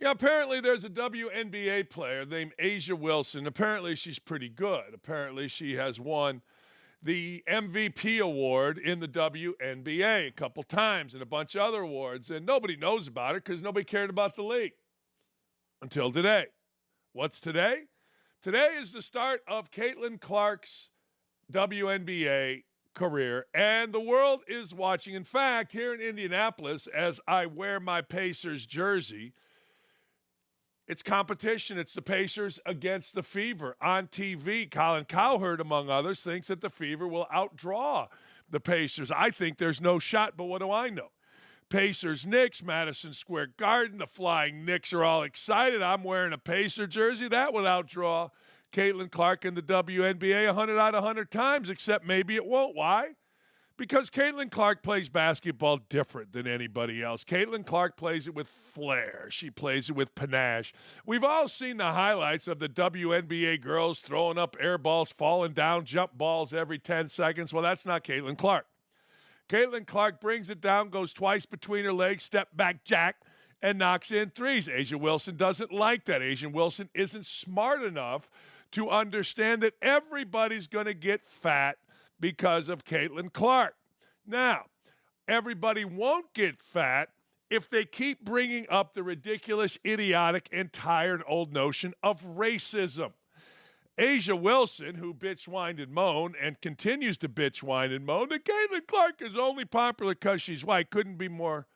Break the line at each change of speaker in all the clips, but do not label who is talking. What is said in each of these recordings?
Yeah, apparently there's a WNBA player named Asia Wilson. Apparently she's pretty good. Apparently she has won the MVP award in the WNBA a couple times and a bunch of other awards, and nobody knows about it because nobody cared about the league until today. What's today? Today is the start of Caitlin Clark's WNBA career, and the world is watching. In fact, here in Indianapolis, as I wear my Pacers jersey, it's competition. It's the Pacers against the Fever on TV. Colin Cowherd, among others, thinks that the Fever will outdraw the Pacers. I think there's no shot, but what do I know? Pacers, Knicks, Madison Square Garden. The Flying Knicks are all excited. I'm wearing a Pacer jersey. That would outdraw Caitlin Clark in the WNBA 100 out of 100 times, except maybe it won't. Why? Because Caitlin Clark plays basketball different than anybody else. Caitlin Clark plays it with flair. She plays it with panache. We've all seen the highlights of the WNBA girls throwing up air balls, falling down, jump balls every 10 seconds. Well, that's not Caitlin Clark. Caitlin Clark brings it down, goes twice between her legs, step back jack, and knocks in threes. Asia Wilson doesn't like that. Asia Wilson isn't smart enough to understand that everybody's going to get fat because of Caitlin Clark. Now, everybody won't get fat if they keep bringing up the ridiculous, idiotic, and tired old notion of racism. Asia Wilson, who bitch, whined, and moaned, and continues to bitch, whine, and moan, that Caitlin Clark is only popular because she's white, couldn't be more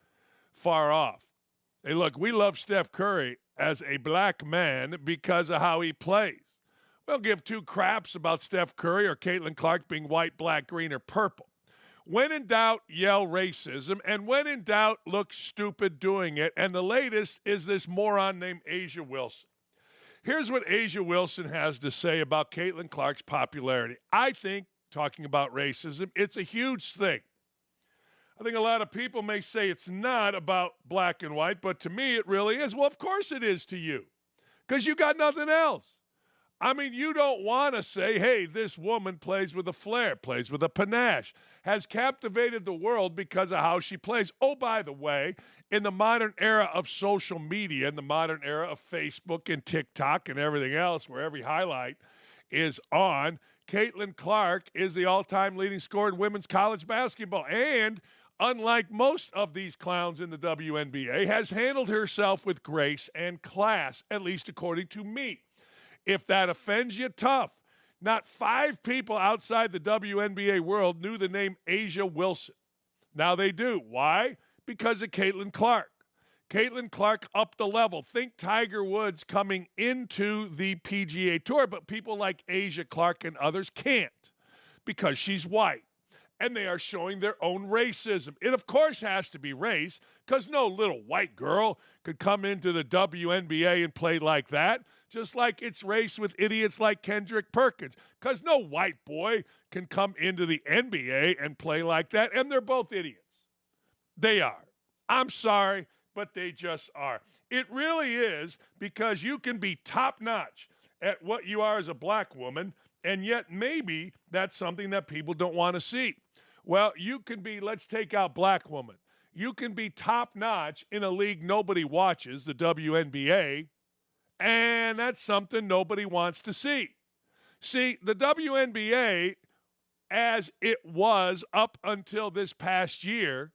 far off. Hey, look, we love Steph Curry as a black man because of how he plays. We don't give two craps about Steph Curry or Caitlin Clark being white, black, green, or purple. When in doubt, yell racism, and when in doubt, look stupid doing it. And the latest is this moron named Asia Wilson. Here's what Asia Wilson has to say about Caitlin Clark's popularity. I think, talking about racism, it's a huge thing. I think a lot of people may say it's not about black and white, but to me it really is. Well, of course it is to you, because you got nothing else. I mean, you don't want to say, hey, this woman plays with a flair, plays with a panache, has captivated the world because of how she plays. Oh, by the way, in the modern era of social media, in the modern era of Facebook and TikTok and everything else, where every highlight is on, Caitlin Clark is the all-time leading scorer in women's college basketball. And unlike most of these clowns in the WNBA, has handled herself with grace and class, at least according to me. If that offends you, tough. Not 5 people outside the WNBA world knew the name Asia Wilson. Now they do. Why? Because of Caitlin Clark. Caitlin Clark upped the level. Think Tiger Woods coming into the PGA Tour, but people like Asia Clark and others can't because she's white. And they are showing their own racism. It, of course, has to be race because no little white girl could come into the WNBA and play like that, just like it's race with idiots like Kendrick Perkins, because no white boy can come into the NBA and play like that, and they're both idiots. They are. I'm sorry, but they just are. It really is, because you can be top-notch at what you are as a black woman, and yet maybe that's something that people don't want to see. Well, you can be, let's take out black woman. You can be top-notch in a league nobody watches, the WNBA, and that's something nobody wants to see. See, the WNBA, as it was up until this past year,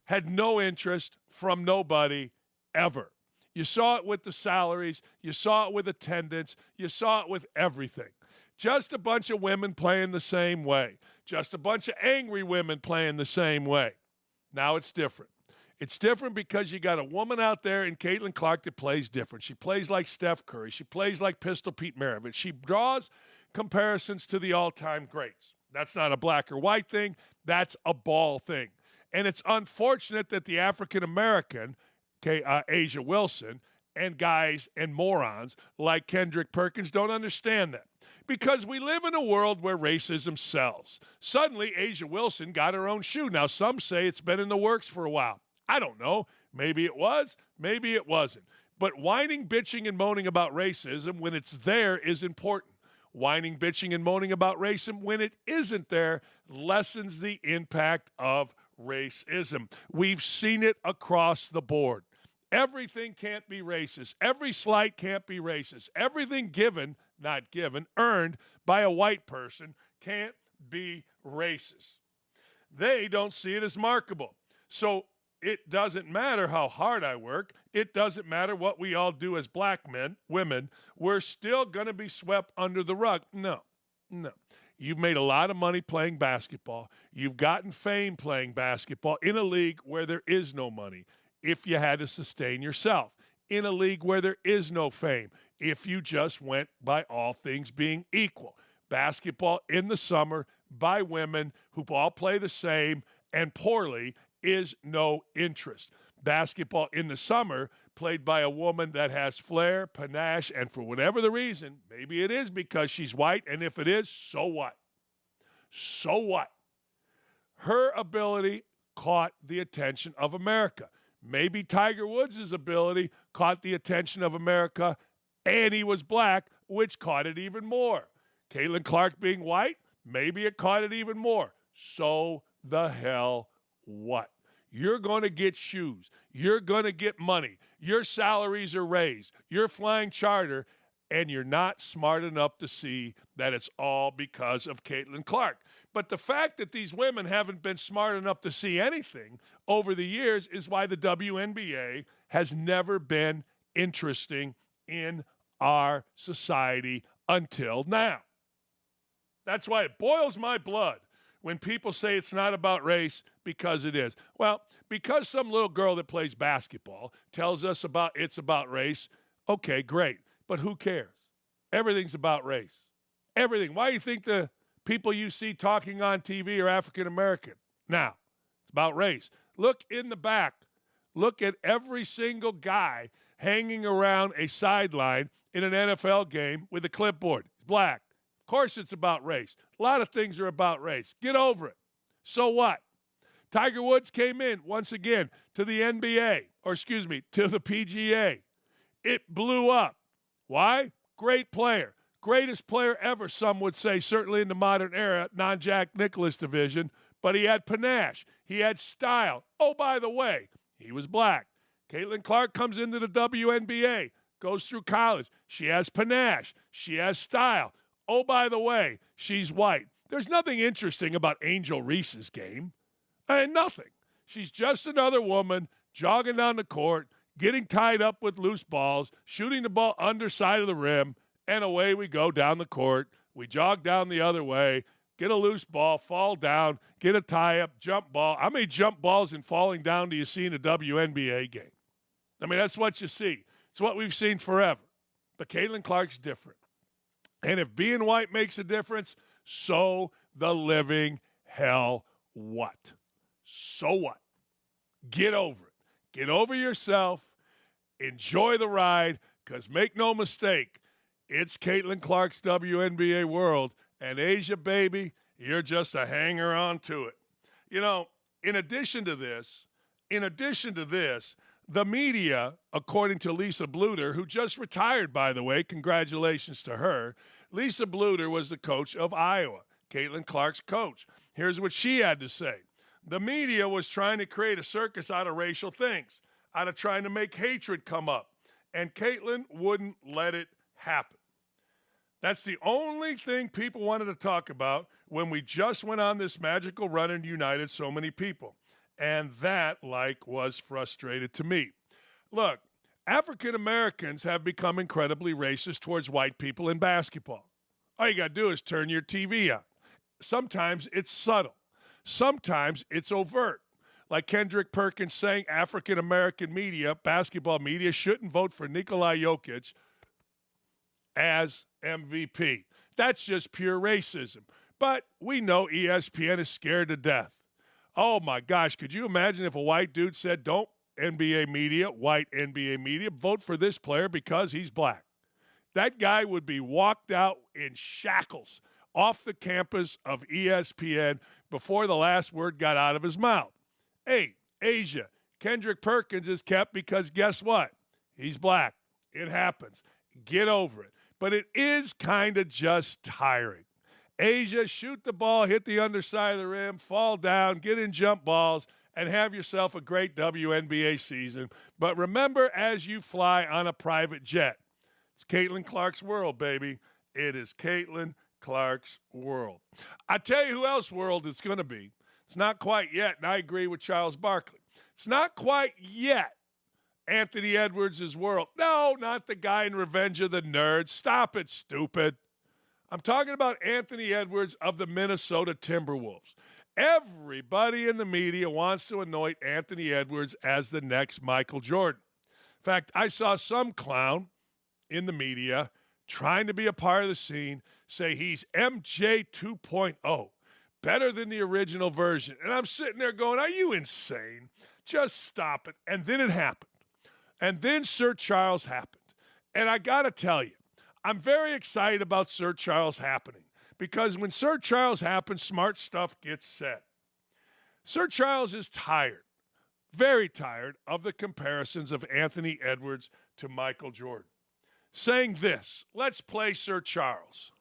had no interest from nobody ever. You saw it with the salaries. You saw it with attendance. You saw it with everything. Just a bunch of women playing the same way. Just a bunch of angry women playing the same way. Now it's different. It's different because you got a woman out there in Caitlin Clark that plays different. She plays like Steph Curry. She plays like Pistol Pete Maravich. She draws comparisons to the all-time greats. That's not a black or white thing. That's a ball thing. And it's unfortunate that the African-American, Asia Wilson, and guys and morons like Kendrick Perkins don't understand that. Because we live in a world where racism sells. Suddenly, Asia Wilson got her own shoe. Now, some say it's been in the works for a while. I don't know. Maybe it was. Maybe it wasn't. But whining, bitching, and moaning about racism when it's there is important. Whining, bitching, and moaning about racism when it isn't there lessens the impact of racism. We've seen it across the board. Everything can't be racist. Every slight can't be racist. Everything given, not given, earned by a white person can't be racist. They don't see it as markable. So it doesn't matter how hard I work. It doesn't matter what we all do as black men, women. We're still going to be swept under the rug. No. You've made a lot of money playing basketball. You've gotten fame playing basketball in a league where there is no money, if you had to sustain yourself. In a league where there is no fame, if you just went by all things being equal. Basketball in the summer by women who all play the same and poorly is no interest. Basketball in the summer played by a woman that has flair, panache, and for whatever the reason, maybe it is because she's white, and if it is, so what? So what? Her ability caught the attention of America. Maybe Tiger Woods' ability caught the attention of America, and he was black, which caught it even more. Caitlin Clark being white, maybe it caught it even more. So the hell what? You're going to get shoes. You're going to get money. Your salaries are raised. You're flying charter, and you're not smart enough to see that it's all because of Caitlin Clark. But the fact that these women haven't been smart enough to see anything over the years is why the WNBA has never been interesting in our society until now. That's why it boils my blood when people say it's not about race, because it is. Well, because some little girl that plays basketball tells us it's about race, okay, great. But who cares? Everything's about race. Everything. Why do you think the people you see talking on TV are African American? Now, it's about race. Look in the back. Look at every single guy hanging around a sideline in an NFL game with a clipboard. It's black. Of course it's about race. A lot of things are about race. Get over it. So what? Tiger Woods came in, once again, to the NBA, to the PGA. It blew up. Why? Great player. Greatest player ever, some would say, certainly in the modern era, non-Jack Nicklaus division. But he had panache. He had style. Oh, by the way, he was black. Caitlin Clark comes into the WNBA, goes through college. She has panache. She has style. Oh, by the way, she's white. There's nothing interesting about Angel Reese's game. Nothing. She's just another woman jogging down the court, getting tied up with loose balls, shooting the ball underside of the rim, and away we go down the court. We jog down the other way, get a loose ball, fall down, get a tie-up, jump ball. How many jump balls and falling down do you see in a WNBA game? I mean, that's what you see. It's what we've seen forever. But Caitlin Clark's different. And if being white makes a difference, so the living hell what? So what? Get over it. Get over yourself. Enjoy the ride, because make no mistake, it's Caitlin Clark's WNBA world, and Asia, baby, you're just a hanger on to it. You know, in addition to this, the media, according to Lisa Bluter, who just retired, by the way, congratulations to her. Lisa Bluter was the coach of Iowa, Caitlin Clark's coach. Here's what she had to say. The media was trying to create a circus out of racial things, out of trying to make hatred come up, and Caitlin wouldn't let it happen. That's the only thing people wanted to talk about when we just went on this magical run and united so many people. And that, was frustrated to me. Look, African Americans have become incredibly racist towards white people in basketball. All you got to do is turn your TV on. Sometimes it's subtle. Sometimes it's overt. Like Kendrick Perkins saying African American media, basketball media, shouldn't vote for Nikola Jokic as MVP. That's just pure racism. But we know ESPN is scared to death. Oh, my gosh. Could you imagine if a white dude said, don't white NBA media, vote for this player because he's black? That guy would be walked out in shackles off the campus of ESPN before the last word got out of his mouth. Hey, Asia, Kendrick Perkins is kept because guess what? He's black. It happens. Get over it. But it is kind of just tiring. Asia, shoot the ball, hit the underside of the rim, fall down, get in jump balls, and have yourself a great WNBA season. But remember, as you fly on a private jet, it's Caitlin Clark's world, baby. It is Caitlin Clark's world. I tell you who else world it's going to be. It's not quite yet, and I agree with Charles Barkley. It's not quite yet Anthony Edwards' world. No, not the guy in Revenge of the Nerds. Stop it, stupid. I'm talking about Anthony Edwards of the Minnesota Timberwolves. Everybody in the media wants to anoint Anthony Edwards as the next Michael Jordan. In fact, I saw some clown in the media trying to be a part of the scene say he's MJ 2.0, better than the original version. And I'm sitting there going, are you insane? Just stop it. And then it happened. And then Sir Charles happened. And I got to tell you, I'm very excited about Sir Charles happening because when Sir Charles happens, smart stuff gets said. Sir Charles is tired, very tired of the comparisons of Anthony Edwards to Michael Jordan. Saying this, let's play Sir Charles.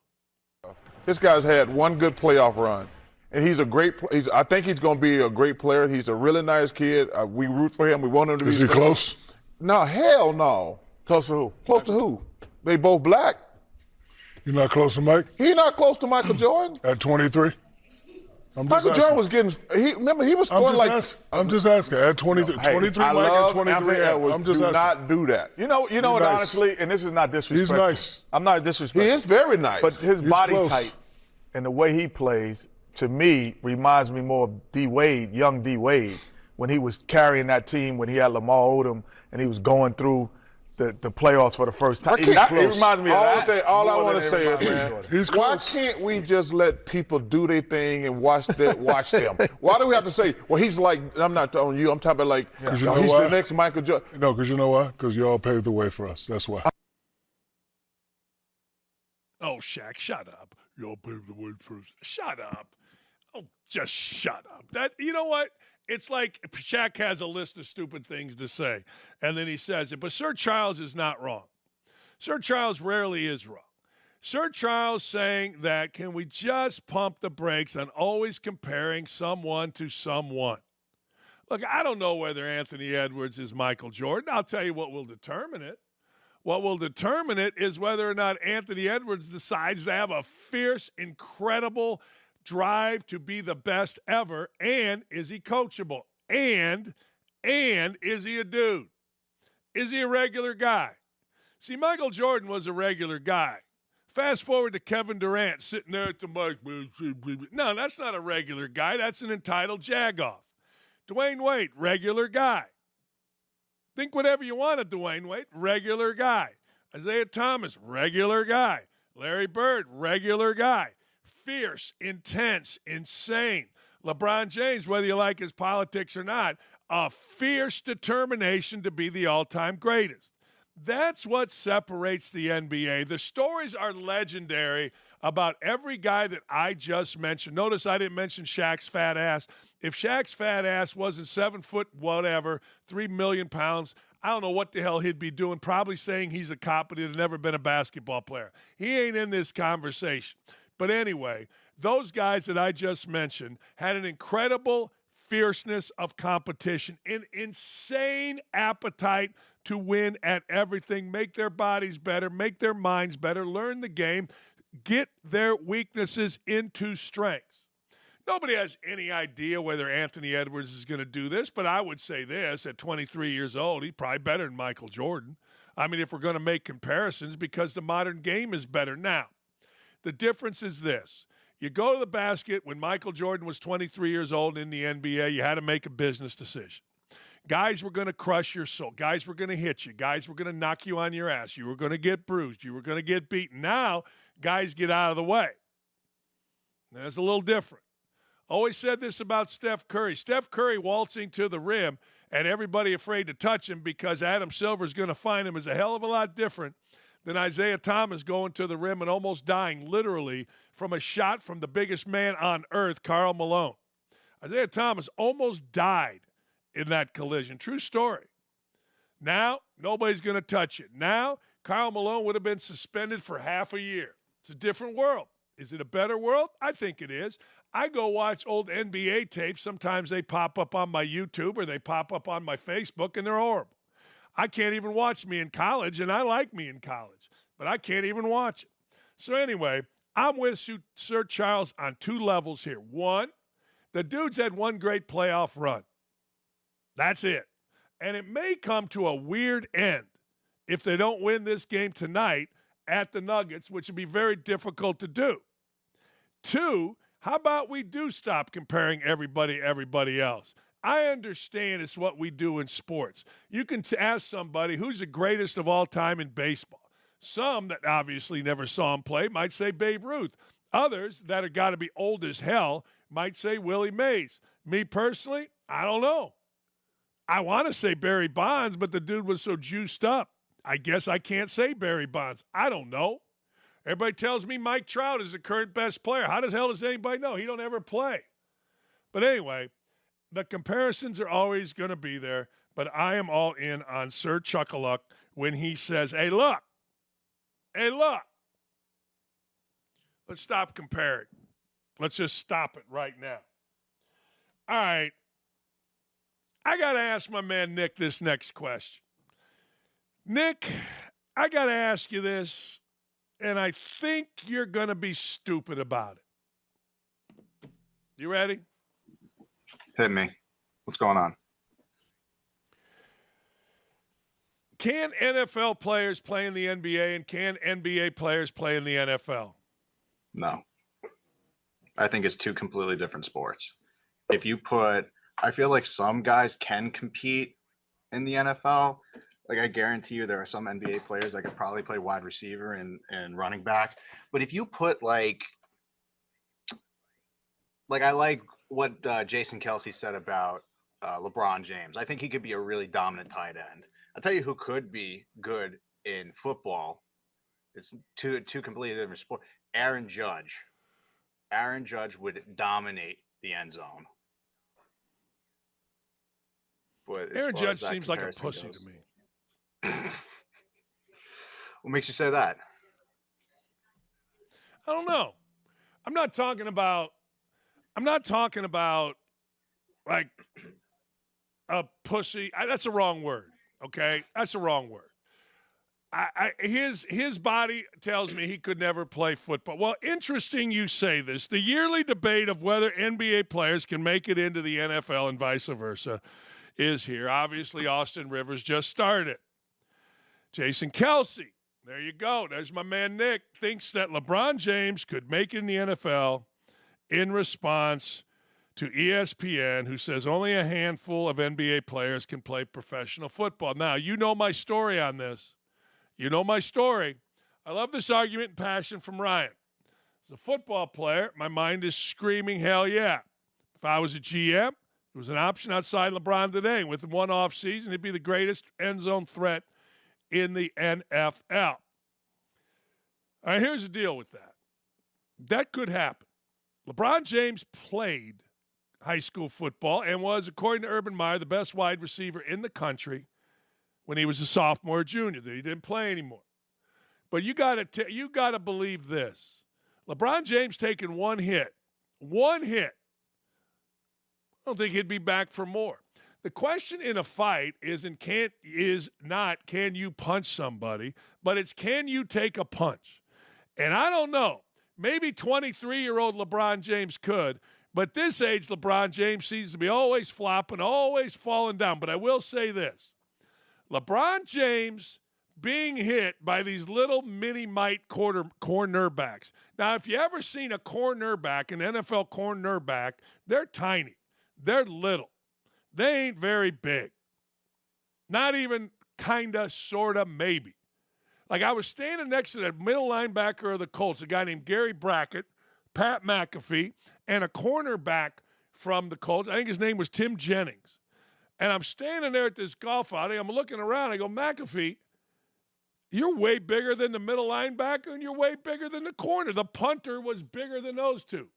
This guy's had one good playoff run, and he's a great. I think he's going to be a great player. He's a really nice kid. We root for him. We want him to be.
Is he close?
No, hell no.
Close to who?
Close to who? They both black.
You're not close to Mike?
He's not close to Michael Jordan.
At 23?
Michael Jordan was getting. Remember, he was scoring like.
I'm just asking. At 23,
Hey,
23
I
Mike,
love
at 23
Anthony Edwards.
I'm just
do
asking.
not do that.
You know what,
nice.
honestly, and this is not disrespectful.
He's nice.
I'm not disrespectful.
He is very nice.
But his
He's
body
close.
type and the way he plays, to me, reminds me more of D. Wade, young D. Wade, when he was carrying that team, when he had Lamar Odom, and he was going through the playoffs for the first time. It reminds me of that.
All I
more
want
than
to
it
say
reminds
is,
me of
man,
Jordan.
He's
why
close.
can't we just let people do their thing and watch them? Why do we have to say, well, he's like, I'm not telling you, I'm talking about like,
you know
he's
why?
the next Michael Jordan.
No, because you know why? Because y'all paved the way for us. That's why.
Oh, Shaq, shut up. Y'all paved the way for us. Shut up. Oh, just shut up. That, you know what? It's like Shaq has a list of stupid things to say, and then he says it. But Sir Charles is not wrong. Sir Charles rarely is wrong. Sir Charles saying that, can we just pump the brakes on always comparing someone to someone? Look, I don't know whether Anthony Edwards is Michael Jordan. I'll tell you what will determine it. What will determine it is whether or not Anthony Edwards decides to have a fierce, incredible drive to be the best ever, and is he coachable? And is he a dude? Is he a regular guy? See, Michael Jordan was a regular guy. Fast forward to Kevin Durant sitting there at the mic. No, that's not a regular guy. That's an entitled jagoff. Dwayne Wade, regular guy. Think whatever you want of Dwayne Wade, regular guy. Isaiah Thomas, regular guy. Larry Bird, regular guy. Fierce, intense, insane. LeBron James, whether you like his politics or not, a fierce determination to be the all-time greatest. That's what separates the NBA. The stories are legendary about every guy that I just mentioned. Notice I didn't mention Shaq's fat ass. If Shaq's fat ass wasn't 7 foot whatever, 3 million pounds, I don't know what the hell he'd be doing, probably saying he's a cop, but he'd never been a basketball player. He ain't in this conversation. But anyway, those guys that I just mentioned had an incredible fierceness of competition, an insane appetite to win at everything, make their bodies better, make their minds better, learn the game, get their weaknesses into strengths. Nobody has any idea whether Anthony Edwards is going to do this, but I would say this, at 23 years old, he's probably better than Michael Jordan. I mean, if we're going to make comparisons, because the modern game is better now. The difference is this. You go to the basket when Michael Jordan was 23 years old in the NBA, you had to make a business decision. Guys were going to crush your soul. Guys were going to hit you. Guys were going to knock you on your ass. You were going to get bruised. You were going to get beaten. Now, guys get out of the way. That's a little different. Always said this about Steph Curry. Steph Curry waltzing to the rim and everybody afraid to touch him because Adam Silver is going to find him is a hell of a lot different than Isaiah Thomas going to the rim and almost dying literally from a shot from the biggest man on earth, Karl Malone. Isaiah Thomas almost died in that collision. True story. Now, nobody's going to touch it. Now, Karl Malone would have been suspended for half a year. It's a different world. Is it a better world? I think it is. I go watch old NBA tapes. Sometimes they pop up on my YouTube or they pop up on my Facebook, and they're horrible. I can't even watch me in college, and I like me in college, but I can't even watch it. So anyway, I'm with Sir Charles on 2 levels here. One, the dude's had one great playoff run. That's it. And it may come to a weird end if they don't win this game tonight at the Nuggets, which would be very difficult to do. 2, how about we do stop comparing everybody else? I understand it's what we do in sports. You can ask somebody who's the greatest of all time in baseball. Some that obviously never saw him play might say Babe Ruth. Others that have got to be old as hell might say Willie Mays. Me personally, I don't know. I want to say Barry Bonds, but the dude was so juiced up. I guess I can't say Barry Bonds. I don't know. Everybody tells me Mike Trout is the current best player. How the hell does anybody know? He don't ever play. But anyway, the comparisons are always going to be there, but I am all in on Sir Chuckaluck when he says, hey, look, let's stop comparing. Let's just stop it right now. All right. I got to ask my man Nick this next question. Nick, I got to ask you this, and I think you're going to be stupid about it. You ready?
Hit me. What's going on?
Can NFL players play in the NBA, and can NBA players play in the NFL?
No. I think it's 2 completely different sports. If you put, I feel like some guys can compete in the NFL. Like, I guarantee you there are some NBA players that could probably play wide receiver and running back. But if you put like I like what Jason Kelsey said about LeBron James. I think he could be a really dominant tight end. I'll tell you who could be good in football. It's two completely different sports. Aaron Judge. Aaron Judge would dominate the end zone. But
Aaron Judge seems like a pussy to me.
What makes you say that?
I don't know. I'm not talking about like a pussy. That's a wrong word. Okay, that's a wrong word. His body tells me he could never play football. Well, interesting you say this. The yearly debate of whether NBA players can make it into the NFL and vice versa is here. Obviously, Austin Rivers just started. Jason Kelsey, there you go. There's my man Nick, thinks that LeBron James could make it in the NFL in response to ESPN, who says only a handful of NBA players can play professional football. Now, you know my story on this. You know my story. I love this argument and passion from Ryan. As a football player, my mind is screaming, hell yeah. If I was a GM, it was an option outside LeBron today. With one off season, he'd be the greatest end zone threat in the NFL. All right, here's the deal with that. That could happen. LeBron James played high school football and was, according to Urban Meyer, the best wide receiver in the country when he was a sophomore or junior. That he didn't play anymore. But you got to believe this. LeBron James taking one hit. I don't think he'd be back for more. The question in a fight is not can you punch somebody, but it's can you take a punch. And I don't know. Maybe 23-year-old LeBron James could, but this age LeBron James seems to be always flopping, always falling down. But I will say this. LeBron James being hit by these little mini-mite cornerbacks. Now, if you ever seen a cornerback, an NFL cornerback, they're tiny. They're little. They ain't very big. Not even kinda, sorta, maybe. Like I was standing next to the middle linebacker of the Colts, a guy named Gary Brackett, Pat McAfee, and a cornerback from the Colts. I think his name was Tim Jennings. And I'm standing there at this golf outing. I'm looking around. I go, McAfee, you're way bigger than the middle linebacker, and you're way bigger than the corner. The punter was bigger than those two.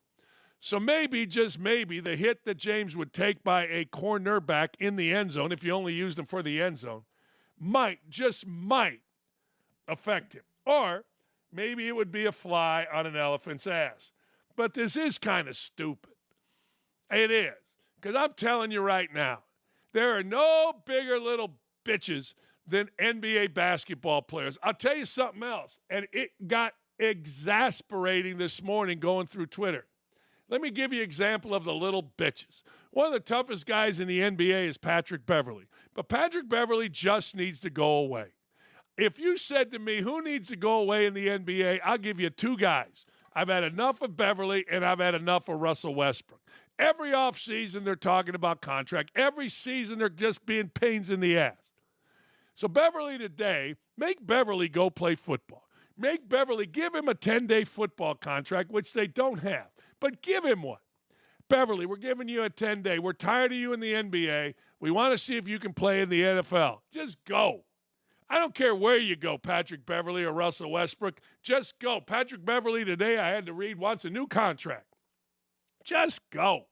So maybe, just maybe, the hit that James would take by a cornerback in the end zone, if you only used him for the end zone, might affect him. Or maybe it would be a fly on an elephant's ass. but this is kind of stupid. It is. Because I'm telling you right now, there are no bigger little bitches than NBA basketball players. I'll tell you something else, and it got exasperating this morning going through Twitter. Let me give you an example of the little bitches. One of the toughest guys in the NBA is Patrick Beverley. But Patrick Beverley just needs to go away. If you said to me, who needs to go away in the NBA, I'll give you two guys. I've had enough of Beverley, and I've had enough of Russell Westbrook. Every offseason, they're talking about contract. Every season, they're just being pains in the ass. So Beverley today, make Beverley go play football. Make Beverley, give him a 10-day football contract, which they don't have, but give him one. Beverley, we're giving you a 10-day. We're tired of you in the NBA. We want to see if you can play in the NFL. Just go. I don't care where you go, Patrick Beverley or Russell Westbrook. Just go. Patrick Beverley today, I had to read, wants a new contract. Just go.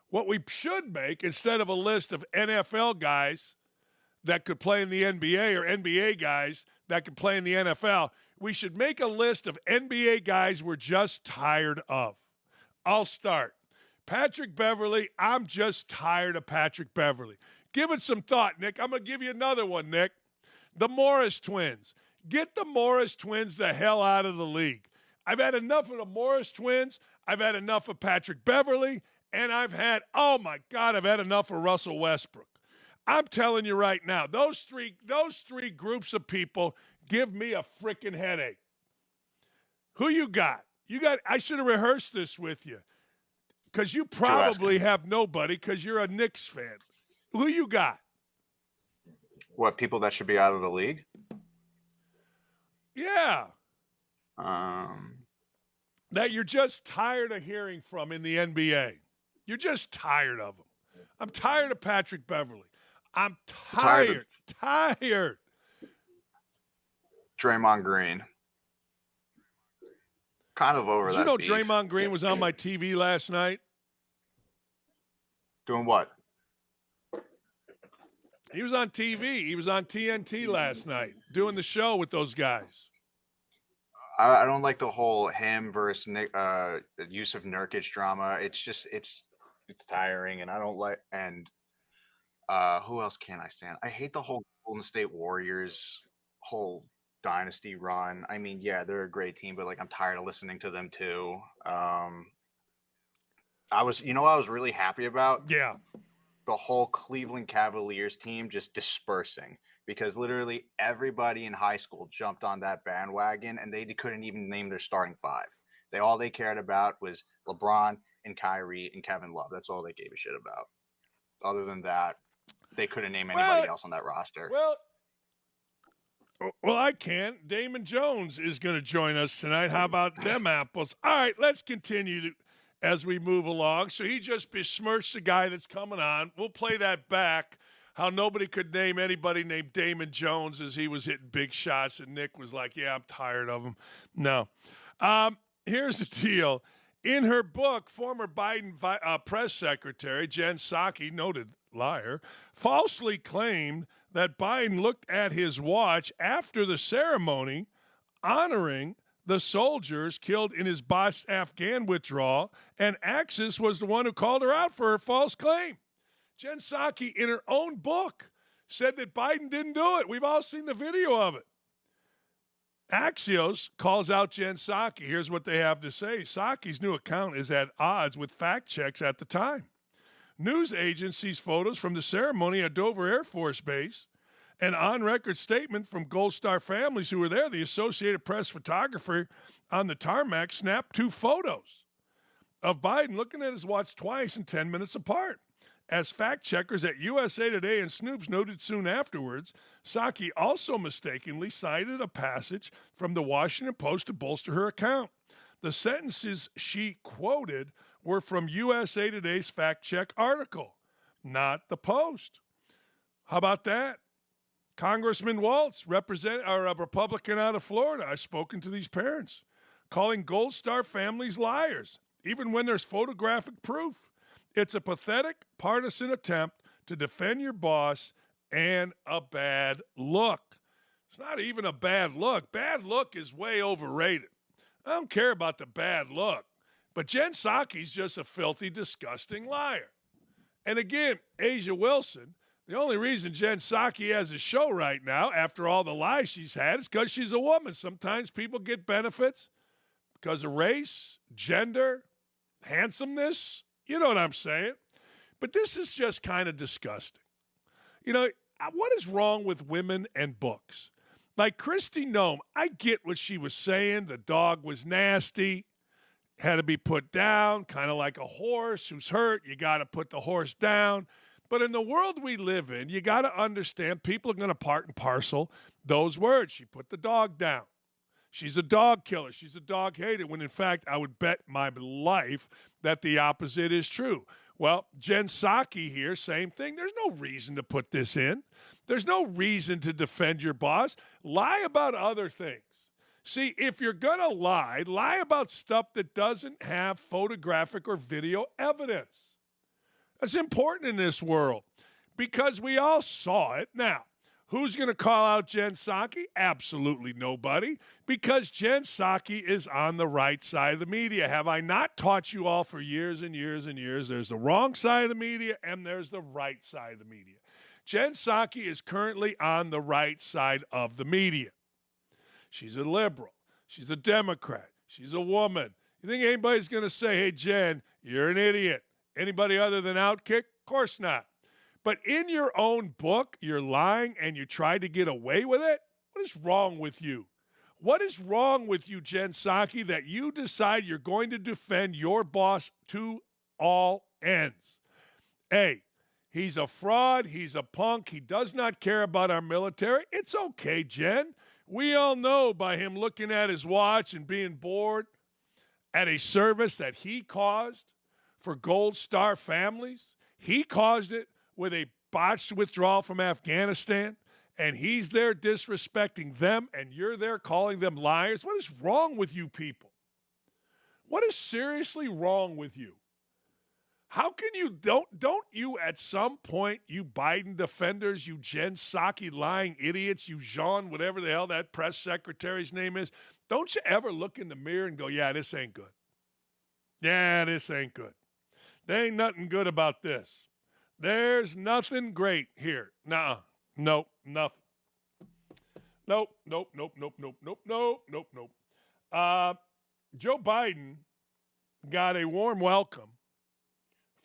What we should make, instead of a list of NFL guys that could play in the NBA or NBA guys that could play in the NFL, we should make a list of NBA guys we're just tired of. I'll start. Patrick Beverley, I'm just tired of Patrick Beverley. Give it some thought, Nick. I'm going to give you another one, Nick. The Morris twins. Get the Morris twins the hell out of the league. I've had enough of the Morris twins. I've had enough of Patrick Beverley. And I've had enough of Russell Westbrook. I'm telling you right now, those three groups of people give me a freaking headache. Who you got? I should have rehearsed this with you. Because you probably have nobody because you're a Knicks fan. Who you got?
What, people that should be out of the league?
Yeah. That you're just tired of hearing from in the NBA. You're just tired of them. I'm tired of Patrick Beverley. I'm tired.
Draymond Green. Kind of over that.
Did you know
beef.
Draymond Green was on my TV last night?
Doing what?
He was on TV. He was on TNT last night doing the show with those guys.
I don't like the whole him versus Yusuf Nurkic drama. It's just it's tiring, and I don't like. And who else can I stand? I hate the whole Golden State Warriors whole dynasty run. I mean, yeah, they're a great team, but like I'm tired of listening to them too. I was really happy about?
Yeah.
The whole Cleveland Cavaliers team just dispersing because literally everybody in high school jumped on that bandwagon and they couldn't even name their starting five. All they cared about was LeBron and Kyrie and Kevin Love. That's all they gave a shit about. Other than that, they couldn't name anybody else on that roster.
Well, I can't. Damon Jones is going to join us tonight. How about them apples? All right, let's continue as we move along. So he just besmirched the guy that's coming on. We'll play that back, how nobody could name anybody named Damon Jones as he was hitting big shots, and Nick was like, yeah, I'm tired of him. No. Here's the deal. In her book, former Biden press secretary Jen Psaki, noted liar, falsely claimed that Biden looked at his watch after the ceremony honoring the soldiers killed in his boss Afghan withdrawal, and Axis was the one who called her out for her false claim. Jen Psaki, in her own book, said that Biden didn't do it. We've all seen the video of it. Axios calls out Jen Psaki. Here's what they have to say. Psaki's new account is at odds with fact checks at the time. News agencies' photos from the ceremony at Dover Air Force Base, an on-record statement from Gold Star families who were there. The Associated Press photographer on the tarmac snapped two photos of Biden looking at his watch twice and 10 minutes apart. As fact checkers at USA Today and Snoops noted soon afterwards, Psaki also mistakenly cited a passage from the Washington Post to bolster her account. The sentences she quoted were from USA Today's fact check article, not the Post. How about that? Congressman Waltz, a Republican out of Florida, I've spoken to these parents, calling Gold Star families liars, even when there's photographic proof. It's a pathetic partisan attempt to defend your boss and a bad look. It's not even a bad look. Bad look is way overrated. I don't care about the bad look. But Jen Psaki's just a filthy, disgusting liar. And again, Asia Wilson, the only reason Jen Psaki has a show right now after all the lies she's had is because she's a woman. Sometimes people get benefits because of race, gender, handsomeness. You know what I'm saying? But this is just kind of disgusting. You know, what is wrong with women and books? Like Kristi Noem, I get what she was saying. The dog was nasty, had to be put down, kind of like a horse who's hurt. You got to put the horse down. But in the world we live in, you got to understand people are going to part and parcel those words. She put the dog down. She's a dog killer. She's a dog hater, when in fact I would bet my life that the opposite is true. Well, Jen Psaki here, same thing. There's no reason to put this in. There's no reason to defend your boss. Lie about other things. See, if you're going to lie about stuff that doesn't have photographic or video evidence. That's important in this world because we all saw it. Now, who's going to call out Jen Psaki? Absolutely nobody, because Jen Psaki is on the right side of the media. Have I not taught you all for years and years and years? There's the wrong side of the media and there's the right side of the media. Jen Psaki is currently on the right side of the media. She's a liberal. She's a Democrat. She's a woman. You think anybody's going to say, hey, Jen, you're an idiot? Anybody other than OutKick? Of course not. But in your own book, you're lying and you try to get away with it? What is wrong with you? What is wrong with you, Jen Psaki, that you decide you're going to defend your boss to all ends? A, he's a fraud. He's a punk. He does not care about our military. It's okay, Jen. We all know by him looking at his watch and being bored at a service that he caused for Gold Star families. He caused it with a botched withdrawal from Afghanistan, and he's there disrespecting them, and you're there calling them liars. What is wrong with you people? What is seriously wrong with you? How can you, don't you at some point, you Biden defenders, you Jen Psaki lying idiots, you Jean, whatever the hell that press secretary's name is, don't you ever look in the mirror and go, yeah, this ain't good. Yeah, this ain't good. There ain't nothing good about this. There's nothing great here. Nuh-uh. Nope, nothing. Nope. Joe Biden got a warm welcome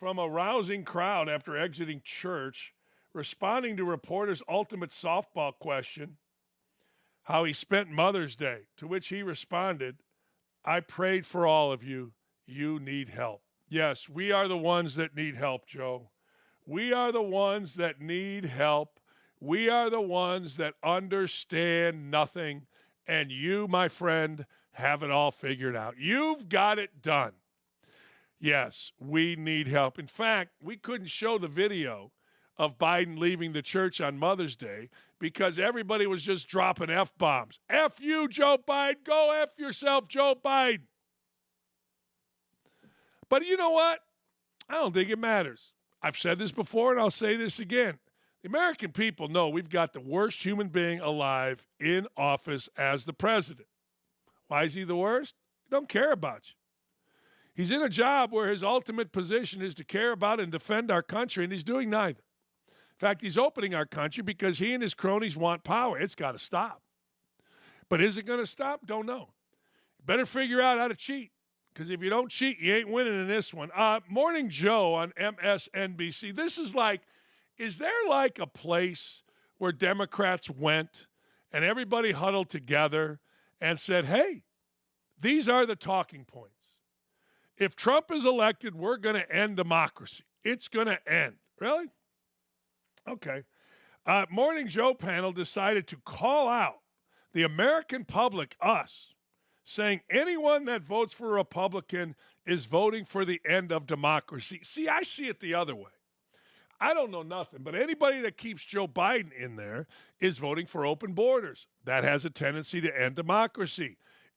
from a rousing crowd after exiting church, responding to reporters' ultimate softball question, how he spent Mother's Day, to which he responded, I prayed for all of you. You need help. Yes, we are the ones that need help, Joe. We are the ones that need help. We are the ones that understand nothing. And you, my friend, have it all figured out. You've got it done. Yes, we need help. In fact, we couldn't show the video of Biden leaving the church on Mother's Day because everybody was just dropping F-bombs. F you, Joe Biden. Go F yourself, Joe Biden. But you know what? I don't think it matters. I've said this before, and I'll say this again. The American people know we've got the worst human being alive in office as the president. Why is he the worst? He don't care about you. He's in a job where his ultimate position is to care about and defend our country, and he's doing neither. In fact, he's opening our country because he and his cronies want power. It's got to stop. But is it going to stop? Don't know. Better figure out how to cheat, because if you don't cheat, you ain't winning in this one. Morning Joe on MSNBC. This is like, is there like a place where Democrats went and everybody huddled together and said, hey, these are the talking points. If Trump is elected, we're going to end democracy. It's going to end. Really? Okay. Morning Joe panel decided to call out the American public, us, saying anyone that votes for a Republican is voting for the end of democracy. See, I see it the other way. I don't know nothing, but anybody that keeps Joe Biden in there is voting for open borders. That has a tendency to end democracy.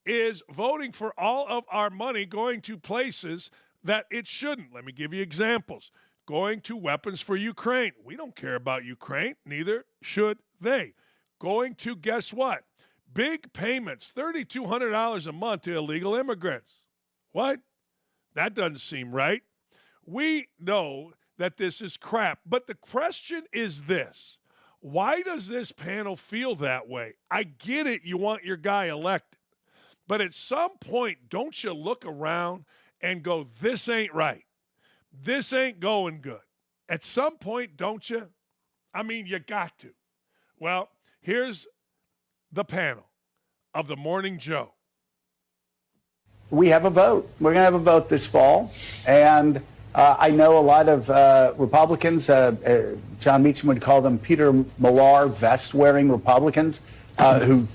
Is voting for all of our money going to places that it shouldn't. Let me give you examples. Going to weapons for Ukraine. We don't care about Ukraine. Neither should they. Going to, guess what? Big payments, $3,200 a month to illegal immigrants. What? That doesn't seem right. We know that this is crap. But the question is this. Why does this panel feel that way? I get it. You want your guy elected. But at some point, don't you look around and go, this ain't right. This ain't going good. At some point, don't you? I mean, you got to. Well, here's the panel of the Morning Joe.
We have a vote. We're going to have a vote this fall. And I know a lot of Republicans, John Meacham would call them Peter Millar vest-wearing Republicans, who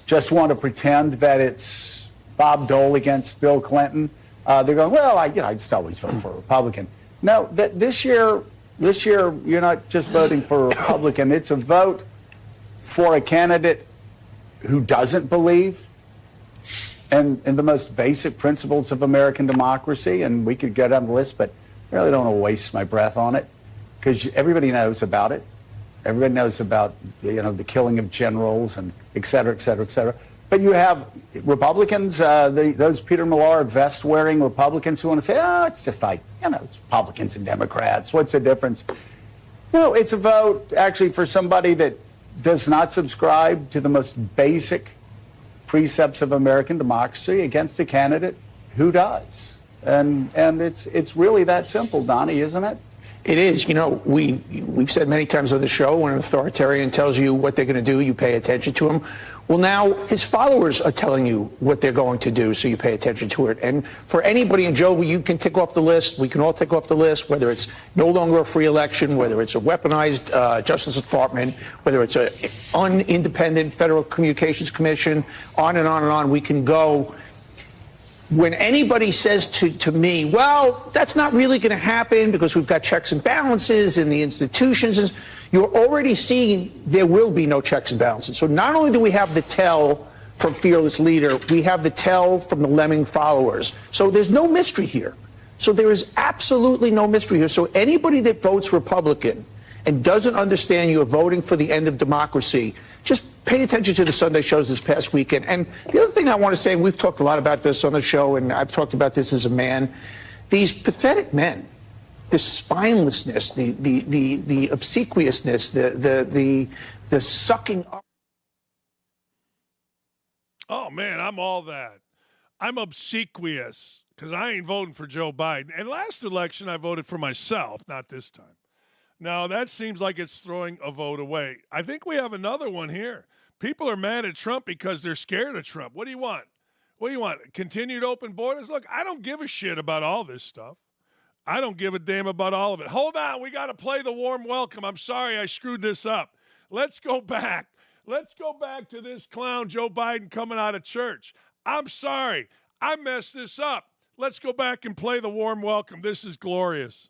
just want to pretend that it's Bob Dole against Bill Clinton. They're going, well, I just always vote for a Republican. No, this year, you're not just voting for a Republican. It's a vote for a candidate who doesn't believe in the most basic principles of American democracy. And we could go down the list, but I really don't want to waste my breath on it because everybody knows about it. Everybody knows about, the killing of generals and et cetera, et cetera, et cetera. But you have Republicans, those Peter Millar vest-wearing Republicans who want to say, it's just like, it's Republicans and Democrats. What's the difference? No, it's a vote actually for somebody that does not subscribe to the most basic precepts of American democracy against a candidate who does. And it's really that simple, Donnie, isn't it?
It is. We've said many times on the show, when an authoritarian tells you what they're going to do, you pay attention to him. Well, now his followers are telling you what they're going to do, so you pay attention to it. And for anybody, and Joe, you can tick off the list. We can all tick off the list, whether it's no longer a free election, whether it's a weaponized Justice Department, whether it's an independent Federal Communications Commission, on and on and on. We can go. When anybody says to me, well, that's not really going to happen because we've got checks and balances in the institutions, you're already seeing there will be no checks and balances. So not only do we have the tell from Fearless Leader, we have the tell from the lemming followers. So there's no mystery here. So there is absolutely no mystery here. So anybody that votes Republican and doesn't understand you're voting for the end of democracy, just pay attention to the Sunday shows this past weekend. And the other thing I want to say, and we've talked a lot about this on the show, and I've talked about this as a man, these pathetic men, the spinelessness, the obsequiousness, the sucking up.
Oh, man, I'm all that. I'm obsequious because I ain't voting for Joe Biden. And last election, I voted for myself, not this time. Now, that seems like it's throwing a vote away. I think we have another one here. People are mad at Trump because they're scared of Trump. What do you want? What do you want? Continued open borders? Look, I don't give a shit about all this stuff. I don't give a damn about all of it. Hold on. We got to play the warm welcome. I'm sorry I screwed this up. Let's go back. Let's go back to this clown, Joe Biden, coming out of church. I'm sorry. I messed this up. Let's go back and play the warm welcome. This is glorious.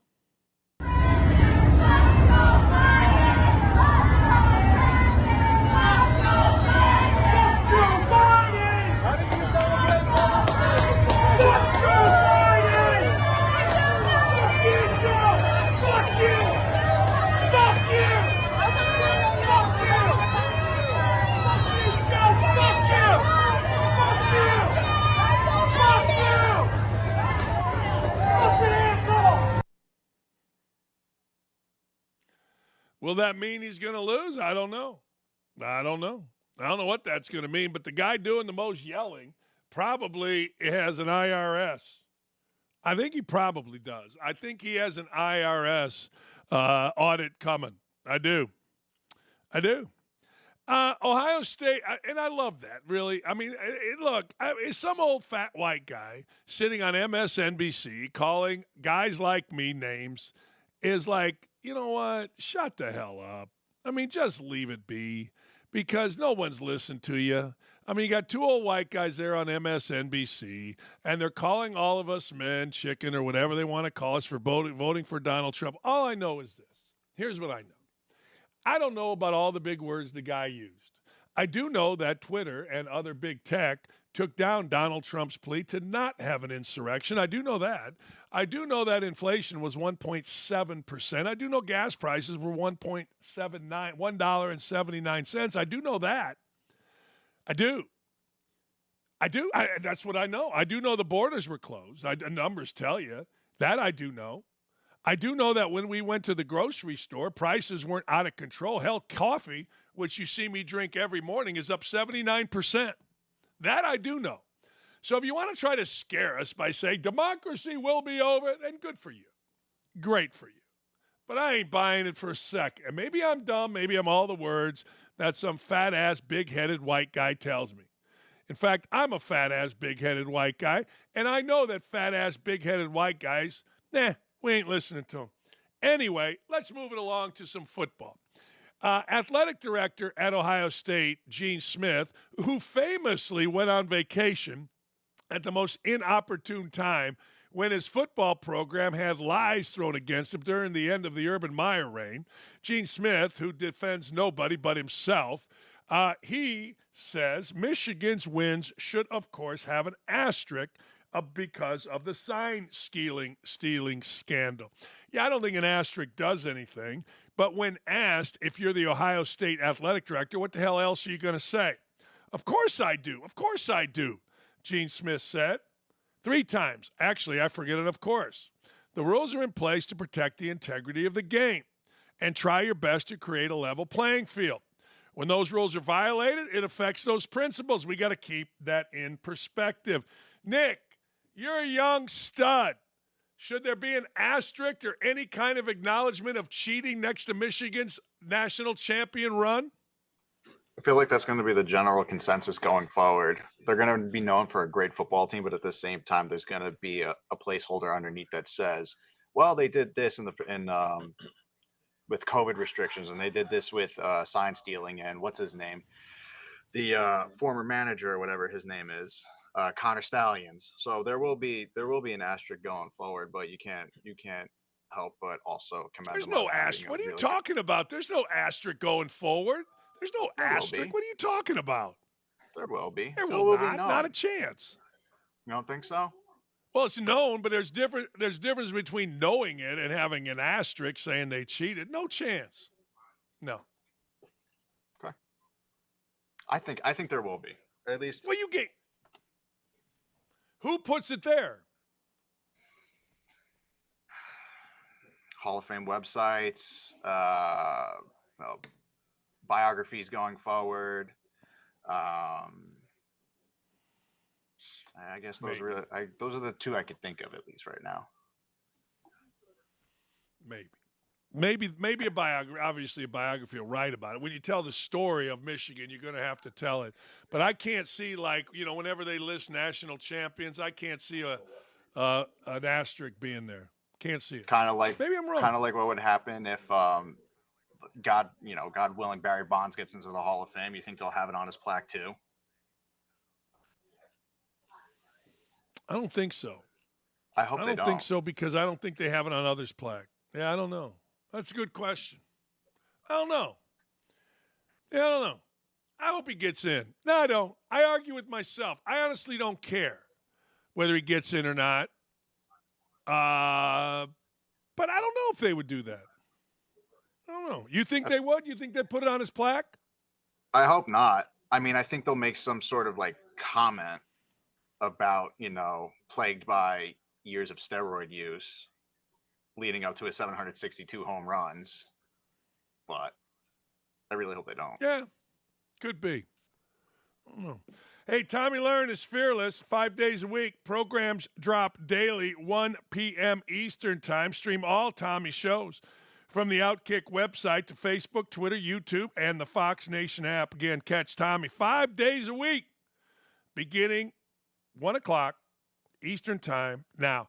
Will that mean he's going to lose? I don't know. I don't know what that's going to mean, but the guy doing the most yelling probably has an IRS. I think he probably does. I think he has an IRS audit coming. I do. Ohio State, and I love that, really. I mean, look, some old fat white guy sitting on MSNBC calling guys like me names is like, you know what? Shut the hell up. I mean, just leave it be because no one's listened to you. I mean, you got two old white guys there on MSNBC, and they're calling all of us men, chicken, or whatever they want to call us for voting for Donald Trump. All I know is this. Here's what I know. I don't know about all the big words the guy used. I do know that Twitter and other big tech took down Donald Trump's plea to not have an insurrection. I do know that. I do know that inflation was 1.7%. I do know gas prices were $1.79. I do know that. I do. I do. That's what I know. I do know the borders were closed. Numbers tell you that. I do know. I do know that when we went to the grocery store, prices weren't out of control. Hell, coffee, which you see me drink every morning, is up 79%. That I do know. So if you want to try to scare us by saying democracy will be over, then good for you. Great for you. But I ain't buying it for a second. And maybe I'm dumb. Maybe I'm all the words that some fat-ass, big-headed white guy tells me. In fact, I'm a fat-ass, big-headed white guy, and I know that fat-ass, big-headed white guys, we ain't listening to them. Anyway, let's move it along to some football. Athletic director at Ohio State, Gene Smith, who famously went on vacation at the most inopportune time when his football program had lies thrown against him during the end of the Urban Meyer reign. Gene Smith, who defends nobody but himself, he says Michigan's wins should, of course, have an asterisk because of the sign stealing scandal. Yeah, I don't think an asterisk does anything, but when asked if you're the Ohio State athletic director, what the hell else are you going to say? Of course I do. Of course I do, Gene Smith said 3 times. Actually, I forget it, of course. The rules are in place to protect the integrity of the game and try your best to create a level playing field. When those rules are violated, it affects those principles. We got to keep that in perspective. Nick, you're a young stud. Should there be an asterisk or any kind of acknowledgement of cheating next to Michigan's national champion run?
I feel like that's going to be the general consensus going forward. They're going to be known for a great football team, but at the same time, there's going to be a placeholder underneath that says, well, they did this with COVID restrictions, and they did this with sign stealing, and what's his name? The former manager, or whatever his name is, Connor Stallions. So there will be an asterisk going forward, but you can't help but also commend.
There's no asterisk. What are you talking about? There's no asterisk going forward. There's no asterisk. What are you talking about?
There will be.
There will not. Not a chance.
You don't think so?
Well, it's known, but there's difference between knowing it and having an asterisk saying they cheated. No chance. No.
Okay. I think there will be. At least.
Well, who puts it there?
Hall of Fame websites, biographies going forward. I guess those are the 2 I could think of at least right now.
Maybe a biography. Obviously, a biography will write about it. When you tell the story of Michigan, you're going to have to tell it. But I can't see, whenever they list national champions, I can't see an asterisk being there. Can't see it.
Kind of like
maybe I'm wrong.
Kind of like what would happen if God willing, Barry Bonds gets into the Hall of Fame. You think they'll have it on his plaque too?
I don't think so.
I hope they don't.
I don't think so because I don't think they have it on others' plaque. Yeah, I don't know. That's a good question. I don't know. Yeah, I don't know. I hope he gets in. No, I don't. I argue with myself. I honestly don't care whether he gets in or not. But I don't know if they would do that. I don't know. You think they would? You think they'd put it on his plaque?
I hope not. I mean, I think they'll make some sort of comment about, plagued by years of steroid use leading up to his 762 home runs. But I really hope they don't.
Yeah, could be. I don't know. Hey, Tommy Learn is fearless 5 days a week. Programs drop daily, 1 p.m. Eastern Time. Stream all Tommy shows from the OutKick website to Facebook, Twitter, YouTube, and the Fox Nation app. Again, catch Tommy 5 days a week, beginning 1 o'clock Eastern Time. Now,